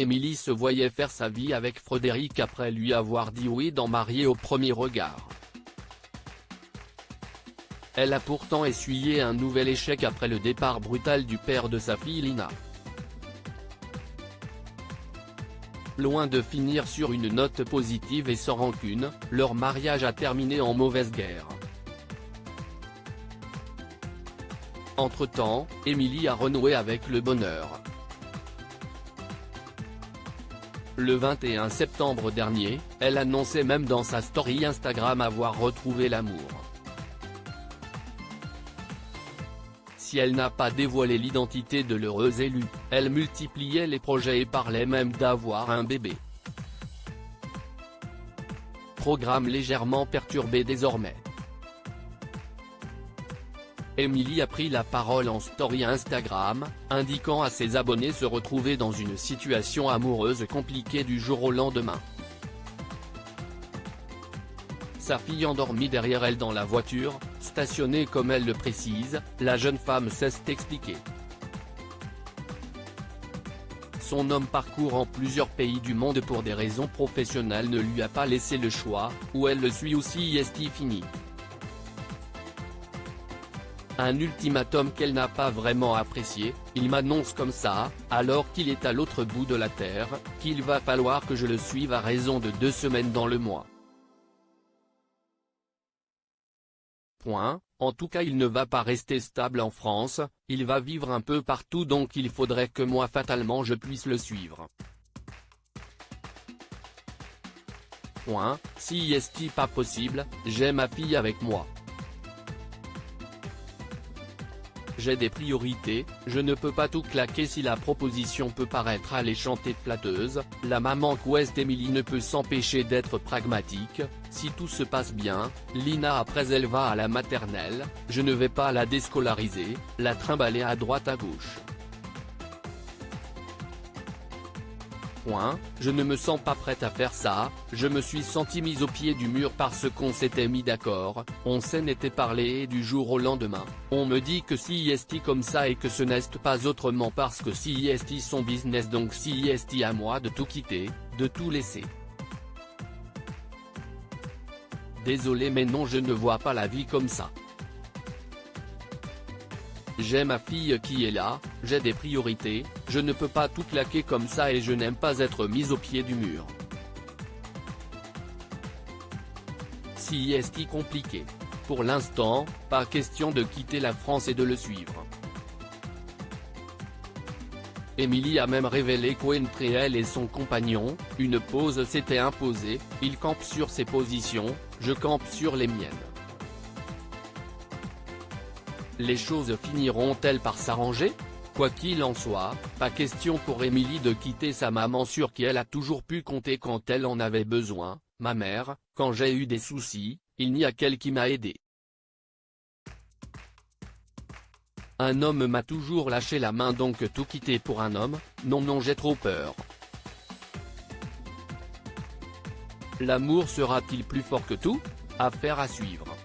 Émilie se voyait faire sa vie avec Frédéric après lui avoir dit oui dans Mariée au premier regard. Elle a pourtant essuyé un nouvel échec après le départ brutal du père de sa fille Lina. Loin de finir sur une note positive et sans rancune, leur mariage a terminé en mauvaise guerre. Entre-temps, Émilie a renoué avec le bonheur. Le 21 septembre dernier, elle annonçait même dans sa story Instagram avoir retrouvé l'amour. Si elle n'a pas dévoilé l'identité de l'heureuse élue, elle multipliait les projets et parlait même d'avoir un bébé. Programme légèrement perturbé désormais. Émilie a pris la parole en story Instagram, indiquant à ses abonnés se retrouver dans une situation amoureuse compliquée du jour au lendemain. Sa fille endormie derrière elle dans la voiture, stationnée comme elle le précise, la jeune femme s'est expliquée. Son homme parcourant plusieurs pays du monde pour des raisons professionnelles ne lui a pas laissé le choix, ou elle le suit ou si est fini. Un ultimatum qu'elle n'a pas vraiment apprécié, il m'annonce comme ça, alors qu'il est à l'autre bout de la terre, qu'il va falloir que je le suive à raison de 2 semaines dans le mois. En tout cas il ne va pas rester stable en France, il va vivre un peu partout donc il faudrait que moi fatalement je puisse le suivre. Si est-il pas possible, j'ai ma fille avec moi. J'ai des priorités, je ne peux pas tout claquer si la proposition peut paraître alléchante et flatteuse, la maman qu'ouest Émilie ne peut s'empêcher d'être pragmatique, si tout se passe bien, Lina après elle va à la maternelle, je ne vais pas la déscolariser, la trimballer à droite à gauche. Je ne me sens pas prête à faire ça, je me suis senti mise au pied du mur parce qu'on s'était mis d'accord, on s'en était parlé et du jour au lendemain, on me dit que si est comme ça et que ce n'est pas autrement parce que si est son business donc si est à moi de tout quitter, de tout laisser. Désolé mais non je ne vois pas la vie comme ça. J'ai ma fille qui est là, j'ai des priorités, je ne peux pas tout claquer comme ça et je n'aime pas être mise au pied du mur. Si est compliqué. Pour l'instant, pas question de quitter la France et de le suivre. Émilie a même révélé qu'entre elle et son compagnon, une pause s'était imposée, il campe sur ses positions, je campe sur les miennes. Les choses finiront-elles par s'arranger? Quoi qu'il en soit, pas question pour Émilie de quitter sa maman sur qui elle a toujours pu compter quand elle en avait besoin, ma mère, quand j'ai eu des soucis, il n'y a qu'elle qui m'a aidé. Un homme m'a toujours lâché la main donc tout quitter pour un homme, non j'ai trop peur. L'amour sera-t-il plus fort que tout? Affaire à suivre.